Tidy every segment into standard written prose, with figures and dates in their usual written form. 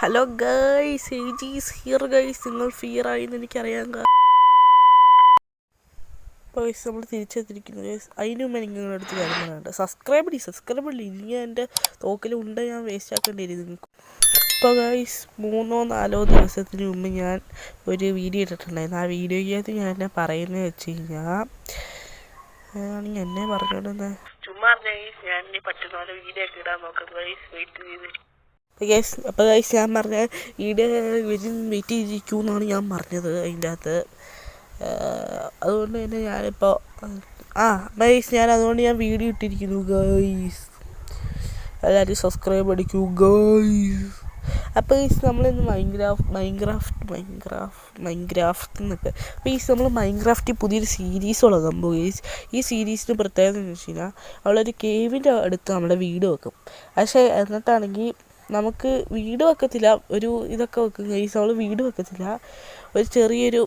Hello guys, ഏജീസ് here guys. നിങ്ങൾ fear ആയിന്ന് എനിക്കറിയാം ഗൈസ്. നമ്മൾ തിരിച്ചെത്തിരിക്കുന്നു ഗൈസ്. അതിന് മുമ്പ് എനിക്ക് നിങ്ങളുടെ അടുത്ത് കാര്യം പറയാനുണ്ട്. സബ്സ്ക്രൈബ് ഇല്ല. ഇനി എൻ്റെ തോക്കിലുണ്ട്, ഞാൻ വേസ്റ്റ് ആക്കേണ്ടി നിങ്ങൾക്ക്. ഇപ്പോൾ ഗൈസ് 3-4 ദിവസത്തിന് മുമ്പ് ഞാൻ ഒരു വീഡിയോ ഇട്ടിട്ടുണ്ടായിരുന്നു. ആ വീഡിയോയ്ക്കകത്ത് ഞാൻ എന്നെ പറയുന്നത് വെച്ച് കഴിഞ്ഞാൽ എന്നെ പറഞ്ഞോണ്ടെന്ന് ചുമ്മാ ഗൈസ്, ഞാൻ ഇനി പറ്റുന്ന പോലെ വീഡിയോ ഒക്കെ ഇടാൻ നോക്കാം ഗൈസ്. വെയിറ്റ് ചെയ്ത് അപ്പോൾ ഗൈസ് ഞാൻ പറഞ്ഞ വീഡിയോ വെയിറ്റ് ചെയ്തിരിക്കൂ എന്നാണ് ഞാൻ പറഞ്ഞത് അതിൻ്റെ അകത്ത്. അതുകൊണ്ട് തന്നെ ഞാനിപ്പോൾ ഗൈസ് അതുകൊണ്ട് ഞാൻ വീഡിയോ ഇട്ടിരിക്കുന്നു ഗൈസ്. എല്ലാവരും സബ്സ്ക്രൈബ് അടിക്കൂ ഗൈസ്. അപ്പോൾ ഗൈസ് നമ്മളിന്ന് മൈൻക്രാഫ്റ്റ് എന്നൊക്കെ ഗൈസ് നമ്മൾ മൈൻക്രാഫ്റ്റിൽ പുതിയൊരു സീരീസ് തുടങ്ങാൻ പോകും ഗൈസ്. ഈ സീരീസിന് പ്രത്യേകത എന്ന് വെച്ച് കഴിഞ്ഞാൽ അവളൊരു കേവിൻ്റെ അടുത്ത് നമ്മുടെ വീട് വെക്കും. പക്ഷേ എന്നിട്ടാണെങ്കിൽ നമുക്ക് വീട് വെക്കത്തില്ല, ഒരു ഇതൊക്കെ വെക്കും ഗൈസ്. അവൾ വീട് വെക്കത്തില്ല, ഒരു ചെറിയൊരു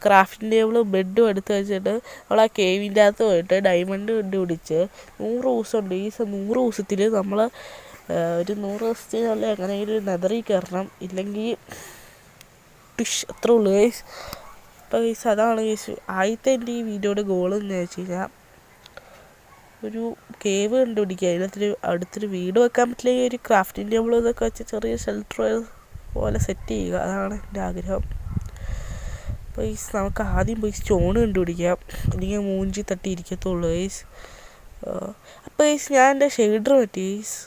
ക്രാഫ്റ്റിംഗ് ടേബിളും ബെഡും എടുത്ത് വെച്ചിട്ട് അവൾ ആ കേവിൻ്റെ അകത്ത് പോയിട്ട് ഡയമണ്ട് കണ്ടുപിടിച്ച് 100 ദിവസമുണ്ട് ഈ 100 ദിവസത്തിൽ നമ്മൾ ഒരു 100 ദിവസത്തിനുള്ള എങ്ങനെയെങ്കിലും നെതറിൽ കയറണം, ഇല്ലെങ്കിൽ അത്രേ ഉള്ളൂ ഗൈസ്. അപ്പോൾ ഗൈസ് അതാണ് ഗൈസ് ആദ്യത്തെ എൻ്റെ ഈ വീഡിയോയുടെ ഗോൾ എന്ന് വെച്ച് കഴിഞ്ഞാൽ ഒരു കേവ് കണ്ടുപിടിക്കുക, അതിനകത്തൊരു അടുത്തൊരു വീട് വെക്കാൻ പറ്റില്ലെങ്കിൽ ഒരു ക്രാഫ്റ്റിംഗ് ടേബിൾ ഇതൊക്കെ വെച്ച് ചെറിയ ഷെൽട്ടർ പോലെ സെറ്റ് ചെയ്യുക, അതാണ് എൻ്റെ ആഗ്രഹം. അപ്പോൾ ഗൈസ് നമുക്ക് ആദ്യം പോയി സ്റ്റോൺ കണ്ടുപിടിക്കാം, അല്ലെങ്കിൽ മൂഞ്ചി തട്ടി ഇരിക്കത്തുള്ളൂ ഗൈസ്. അപ്പോൾ ഗൈസ് ഞാൻ എൻ്റെ ഷെയ്ഡർ പറ്റി ഗൈസ്.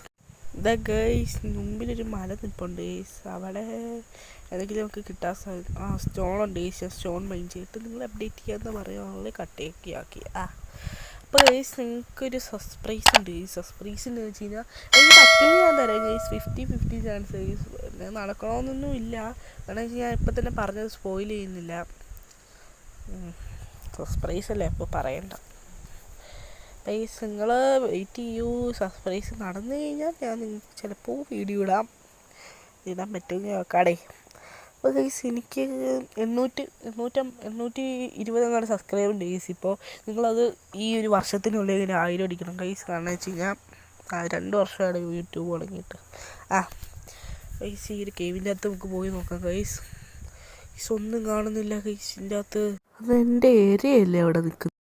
ഇതാ ഗൈസ് മുമ്പിലൊരു മല നിൽപ്പുണ്ട് ഗൈസ്. അവിടെ ഏതെങ്കിലും നമുക്ക് കിട്ടാൻ സാധിക്കും. സ്റ്റോണുണ്ട് ഗൈസ്. സ്റ്റോൺ മൈൻ ചെയ്തിട്ട് നിങ്ങൾ അപ്ഡേറ്റ് ചെയ്യാമെന്ന് പറയുകയാണെങ്കിൽ കട്ടയൊക്കെ ആക്കി. അപ്പോൾ ഗൈസ് നിങ്ങൾക്കൊരു സർപ്രൈസ് ഉണ്ട് ഗൈസ്. സർപ്രൈസ് എന്ന് വെച്ച് കഴിഞ്ഞാൽ എനിക്ക് പറ്റുമെന്ന് ഞാൻ തരാം ഗൈസ്. 50-50 chance guys. നടക്കണമെന്നൊന്നും ഇല്ല, കാരണം വെച്ച് ഞാൻ ഇപ്പം തന്നെ പറഞ്ഞത് സ്പോയിൽ ചെയ്യുന്നില്ല. സർപ്രൈസ് അല്ലേ, അപ്പോൾ പറയണ്ട ഗൈസ്. നിങ്ങൾ വെയിറ്റ് ചെയ്യൂ. സർപ്രൈസ് നടന്നു കഴിഞ്ഞാൽ ഞാൻ നിങ്ങൾക്ക് ചിലപ്പോൾ വീഡിയോ ഇടാൻ പറ്റുമെങ്കിൽ നോക്കാടേ. അപ്പോൾ ഗൈസ് എനിക്ക് 820 സബ്സ്ക്രൈബ് ഉണ്ട് ഗൈസ്. ഇപ്പോൾ നിങ്ങളത് ഈ ഒരു വർഷത്തിനുള്ളിൽ 1000 അടിക്കണം ഗൈസ്. കാരണം വെച്ച് കഴിഞ്ഞാൽ 2 വർഷമാണ് യൂട്യൂബ് തുടങ്ങിയിട്ട്. ഗൈസ് ഈ ഒരു കേവിൻ്റെ അകത്ത് നമുക്ക് പോയി നോക്കാം ഗൈസ്. ഒന്നും കാണുന്നില്ല ഗൈസിൻ്റെ അകത്ത്. അതെൻ്റെ ഏരിയയല്ലേ അവിടെ നിൽക്കുന്നത്,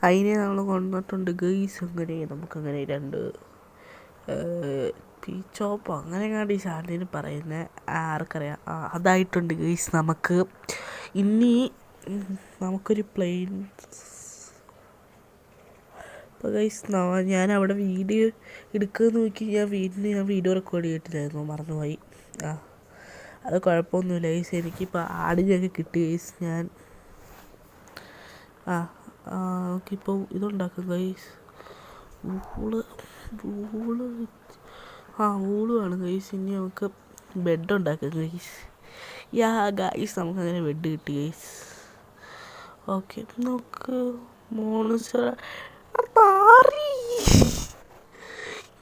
അതിനെ നമ്മൾ കൊണ്ടിട്ടുണ്ട് ഗൈസ്. അങ്ങനെ നമുക്കങ്ങനെ 2 പീച്ചോപ്പ് അങ്ങനെ കണ്ട് ഈ ചാനലിന് പറയുന്നത് ആർക്കറിയാം. അതായിട്ടുണ്ട് ഗൈസ്. നമുക്ക് ഇനി നമുക്കൊരു പ്ലെയിൻ. അപ്പോൾ ഗൈസ് ഞാൻ അവിടെ വീഡിയോ എടുക്കുകയെന്ന് നോക്കി ഞാൻ വീഡിയോ റെക്കോർഡ് ചെയ്തിട്ടില്ലായിരുന്നു, മറന്നുപോയി. അത് കുഴപ്പമൊന്നുമില്ല ഗൈസ്. എനിക്കിപ്പോൾ ആടിനൊക്കെ കിട്ടി ഗൈസ്. ഞാൻ നമുക്കിപ്പോൾ ഇതുണ്ടാക്കും ഗൈസ്. ഊളുമാണ് ഗൈസ്. ഇനി നമുക്ക് ബെഡ് ഉണ്ടാക്കാം ഗൈസ്. ഗൈസ് നമുക്കങ്ങനെ ബെഡ് കിട്ടി ഗൈസ്. ഓക്കെ നമുക്ക് മോൺസ്റ്റർ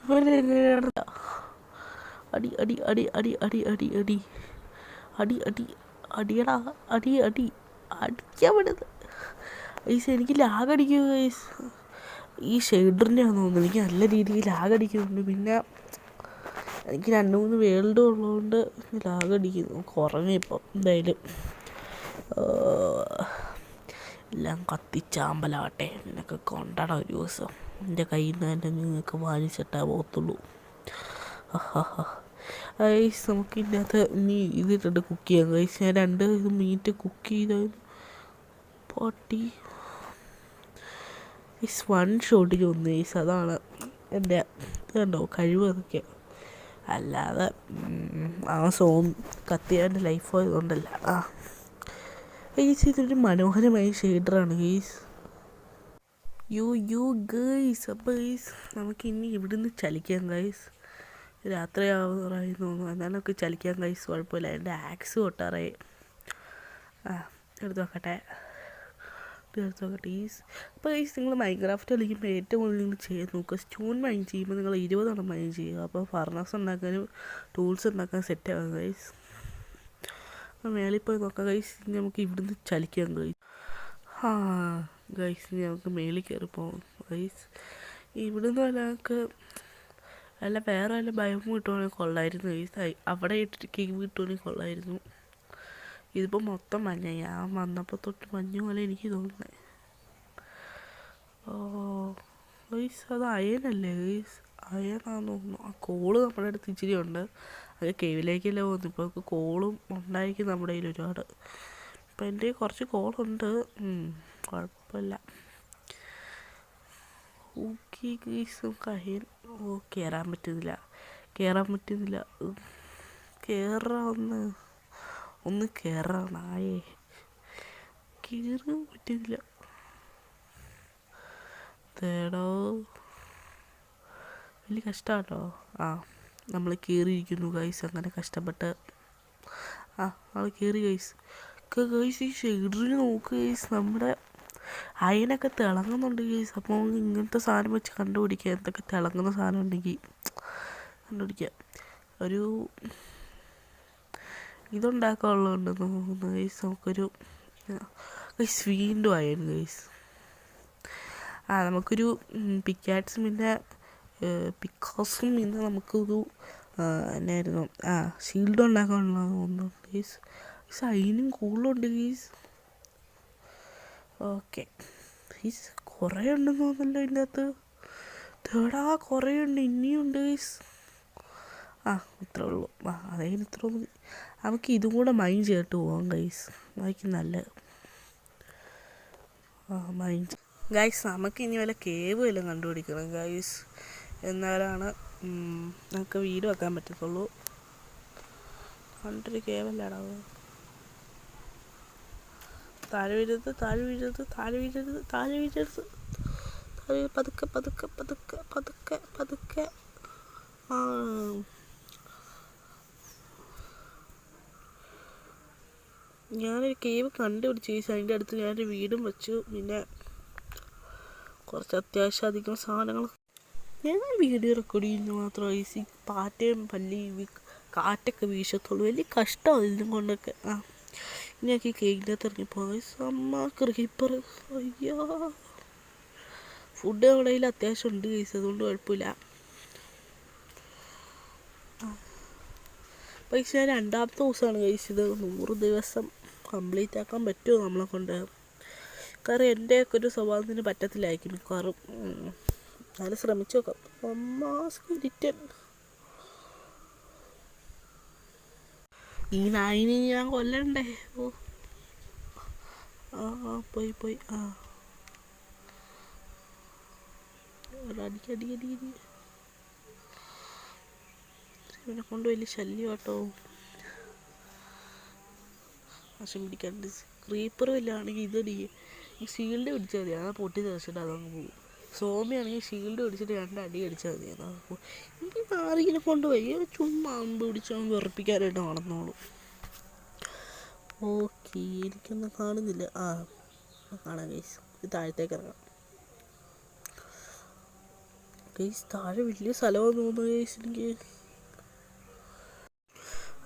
ഇവനെങ്ങനെയാണ് അടി അടി അടി അടി അടി അടി അടി അടി അടി അടിയടാ അടി അടി അടിക്കാൻ വിടുന്നത് ഗൈസ്. എനിക്ക് ലാഗ് അടിക്കും ഗൈസ്. ഈ ഷെയ്ഡറിൻ്റെ ആണെന്ന് തോന്നുന്നു, എനിക്ക് നല്ല രീതിയിൽ ലാഗ് അടിക്കുന്നുണ്ട്. പിന്നെ എനിക്ക് 2-3 വേൾഡ് ഉള്ളതുകൊണ്ട് ലാഗ് അടിക്കുന്നു. കുറഞ്ഞിപ്പോൾ എന്തായാലും എല്ലാം കത്തിച്ചാമ്പലാവട്ടെ. നിനക്ക് കൊണ്ടട ഒരു ദിവസം എൻ്റെ കയ്യിൽ നിന്ന് തന്നെ നിങ്ങൾക്ക് വാങ്ങിച്ചിട്ടേ പോകത്തുള്ളൂ. ഗൈസ് നമുക്ക് ഇതിൻ്റെ അകത്ത് ഇനി ഇതിട്ടിട്ട് കുക്ക് ചെയ്യാം ഗൈസ്. ഞാൻ 2 മീറ്റ് കുക്ക് ചെയ്തായിരുന്നു. പൊട്ടി ഗൈസ് 1 ഷോട്ടിൽ 1 ഗൈസ്. അതാണ് എൻ്റെ കണ്ടോ കഴിവ്. അതൊക്കെ അല്ലാതെ കത്തിയാൻ്റെ ലൈഫ് ആയതുകൊണ്ടല്ല. ഗൈസ് ഇതൊരു മനോഹരമായ ഷെയ്ഡറാണ് ഗൈസ്. ഗൈസ്. അപ്പോൾ ഗൈസ് നമുക്കിനി ഇവിടുന്ന് ചലിക്കാം ഗൈസ്. രാത്രിയാവാറായി തോന്നുന്നു, എന്നാലൊക്കെ ചലിക്കാം ഗൈസ്. കുഴപ്പമില്ല. എൻ്റെ ആക്സ് കൊട്ടാറായി. എടുത്ത് നോക്കട്ടെ ഗൈസ്. അപ്പോൾ ഗൈസ് നിങ്ങൾ മൈൻക്രാഫ്റ്റ് കളിക്കുമ്പോൾ ഏറ്റവും കൂടുതൽ നിങ്ങൾ ചെയ്ത് നോക്കുക, സ്റ്റോൺ മൈൻ ചെയ്യുമ്പോൾ നിങ്ങൾ 20 മൈൻ ചെയ്യുക. അപ്പോൾ ഫർണസ് ഉണ്ടാക്കാനും ടൂൾസ് ഉണ്ടാക്കാൻ സെറ്റ് ആകാം ഗൈസ്. മേളിൽ പോയി നോക്കാം ഗൈസ്. ഇനി നമുക്ക് ഇവിടുന്ന് ചലിക്കാം ഗൈസ്. ഗൈസ് ഇനി നമുക്ക് മേളിൽ കയറി പോകാം ഗൈസ്. ഇവിടുന്ന് ഞങ്ങൾക്ക് അല്ല വേറെ വല്ല ഭയം കിട്ടുവാണെങ്കിൽ കൊള്ളായിരുന്നു ഗൈസ്. അവിടെ ഇട്ടിട്ട് കേക്ക് കിട്ടുവാണെങ്കിൽ കൊള്ളായിരുന്നു. ഇതിപ്പോൾ മൊത്തം മഞ്ഞ. ഞാൻ വന്നപ്പോൾ തൊട്ട് മഞ്ഞ പോലെ എനിക്ക് തോന്നുന്നത്. ഓ ഗൈസ് അത് അയനല്ലേ ഗൈസ്? അയനാന്ന് തോന്നുന്നു. ആ കോള് നമ്മുടെ അടുത്ത് ഇച്ചിരി ഉണ്ട്. അത് കേവിലേക്കല്ലേ പോകുന്നു. ഇപ്പോൾ കോളും ഉണ്ടായിരിക്കും നമ്മുടെ കയ്യിൽ ഒരുപാട്. ഇപ്പം എൻ്റെ കുറച്ച് കോളുണ്ട്. കുഴപ്പമില്ല. ഓക്കെ ഗൈസ് നമുക്ക് അയൻ. ഓ കയറാൻ പറ്റുന്നില്ല. ഒന്ന് കയറാൻ ആയേ കയറാൻ പറ്റുന്നില്ല. തേടോ വലിയ കഷ്ടമാട്ടോ. നമ്മൾ കയറിയിരിക്കുന്നു ഗൈസ്. അങ്ങനെ കഷ്ടപ്പെട്ട് ആൾ കയറി ഗൈസ്. ഗൈസ് ഈ ഷെയ്ഡറിന് നോക്ക് ഗൈസ്. നമ്മുടെ അയനൊക്കെ തിളങ്ങുന്നുണ്ട് ഗൈസ്. അപ്പോൾ ഇങ്ങനത്തെ സാധനം വെച്ച് കണ്ടുപിടിക്കുക. എന്തൊക്കെ തിളങ്ങുന്ന സാധനം ഉണ്ടെങ്കിൽ കണ്ടുപിടിക്കുക. ഒരു ഇതുണ്ടാക്കാനുള്ളതുണ്ടെന്ന് തോന്നുന്നു ഗൈസ്. നമുക്കൊരു ഗൈസ് വീണ്ടും അയൻ ഗൈസ്. നമുക്കൊരു പിക്കാറ്റ്സും പിന്നെ പിക്കാസും പിന്നെ നമുക്കൊരു എന്നായിരുന്നു ഷീൽഡ് ഉണ്ടാക്കാനുള്ളതെന്ന് തോന്നുന്നു ഗൈസ്. ഗൈസ് അതിനും കൂടുതലുണ്ട് ഗൈസ്. ഓക്കെ ഗൈസ് കുറേ ഉണ്ടെന്ന് തോന്നുന്നല്ലോ ഇതിൻ്റെ അകത്ത്. തേടാ കുറേ ഉണ്ട്. ഇനിയുണ്ട് ഗൈസ്. ഇത്രേ ഉള്ളൂ. അതായത് ഇത്ര മതി. നമുക്ക് ഇതും കൂടെ മൈൻ ചെയ്തിട്ട് പോവാം ഗൈസ്. അതായിരിക്കും നല്ലത്. മൈൻ ഗൈസ് നമുക്ക് ഇനി വല്ല കേവ് വല്ലതും കണ്ടുപിടിക്കണം ഗൈസ്. എന്നാലാണ് നമുക്ക് വീട് വെക്കാൻ പറ്റത്തുള്ളൂ. കണ്ടൊരു കേവല്ലാടാ. താഴെ വീഴരുത്. പതുക്കെ. ഞാനൊരു കേവ് കണ്ടുപിടിച്ചു ഗൈസ്. അതിൻ്റെ അടുത്ത് ഞാനൊരു വീടും വെച്ചു. പിന്നെ കുറച്ച് അത്യാവശ്യം അധികം സാധനങ്ങൾ. ഞാൻ വീഡിയോ റെക്കോർഡ് ചെയ്യുന്നു മാത്രം ഗൈസ്. പാറ്റയും പല്ലി കാറ്റൊക്കെ വീശത്തുള്ളൂ. വലിയ കഷ്ടമാണ് ഇതിനും കൊണ്ടൊക്കെ. ഇനിയൊക്കെ ഈ കേക്കിൻ്റെ അകത്ത് ഇറങ്ങിപ്പോകാം ഗൈസ്. അമ്മ ക്രീപ്പർ. അയ്യോ ഫുഡ് നമ്മുടെ കയ്യിൽ അത്യാവശ്യം ഉണ്ട് ഗൈസ്. അതുകൊണ്ട് കുഴപ്പമില്ല. പക്ഷേ രണ്ടാമത്തെ ദിവസമാണ് ഗൈസ് ഇത്. 100 ദിവസം കംപ്ലീറ്റ് ആക്കാൻ പറ്റുമോ നമ്മളെ കൊണ്ട്? കാരണം എൻ്റെയൊക്കെ ഒരു സ്വഭാവത്തിന് പറ്റത്തില്ലായിരിക്കും മിക്കവാറും. എന്നാലും ശ്രമിച്ചു നോക്കാം. സ്കെലിറ്റൻ. ഈ നായിനെ ഞാൻ കൊല്ലണ്ടേ? പോയി അടി. ഇവനെ കൊണ്ട് വലിയ ശല്യം കേട്ടോ. വശം പിടിക്കാണ്ട്. ക്രീപ്പർ വല്ലതാണെങ്കിൽ ഇതടി ഈ ഷീൽഡ് പിടിച്ചാൽ മതി. പൊട്ടി തെറിച്ചിട്ട് അതങ്ങ് പോകും. സോമിയാണെങ്കിൽ ഷീൽഡ് പിടിച്ചിട്ട് 2 അടി അടിച്ചാൽ മതി. അതപ്പോൾ എനിക്ക് ആരെങ്കിലും കൊണ്ടുപോയി ചുമ്മാ അമ്പ് പിടിച്ചാൽ വിറപ്പിക്കാനായിട്ട് നടന്നോളൂ. ഓക്കെ എനിക്കൊന്നും കാണുന്നില്ല. കാണാം ഗൈസ്. ഇത് താഴത്തേക്ക് ഇറങ്ങാം ഗൈസ്. താഴെ വലിയ സ്ഥലമാണെന്ന് തോന്നുന്നു ഗൈസ് എനിക്ക്.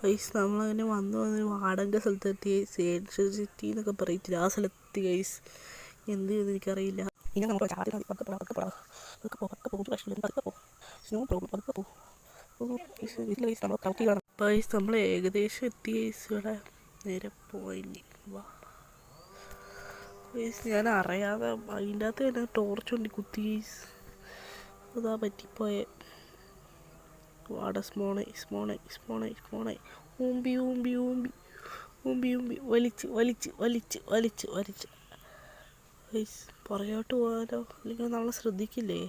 ഗൈസ് നമ്മളങ്ങനെ വന്ന് വാടക സ്ഥലത്തെത്തി. സേൻഷ്യൽ സിറ്റി എന്നൊക്കെ പറയത്തില്ല, ആ സ്ഥലത്തെത്തി ഗൈസ്. എന്ത് ചെയ്തെന്ന് എനിക്കറിയില്ല. ഇനി നമുക്ക് നമ്മൾ ഏകദേശം എത്തി ഗൈസ്. ഇവിടെ നേരെ പോയിന്റ് വാ ഗൈസ്. ഞാൻ അറിയാതെ അതിൻ്റെ അകത്ത് തന്നെ ടോർച്ച് കൊണ്ട് കുത്തി ഗൈസ്. അതാ പറ്റിപ്പോയെ. വാട സ്മോണെ ഊമ്പി വലിച്ച് ഗൈസ്. പുറകോട്ട് പോകാനോ? അല്ലെങ്കിൽ നമ്മളെ ശ്രദ്ധിക്കില്ലേ?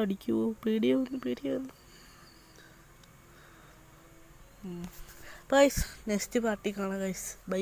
അടിക്കുമോ? പേടിയാവുന്നു. ഗൈസ് നെക്സ്റ്റ് പാർട്ടി കാണാം ഗൈസ്. ബൈ.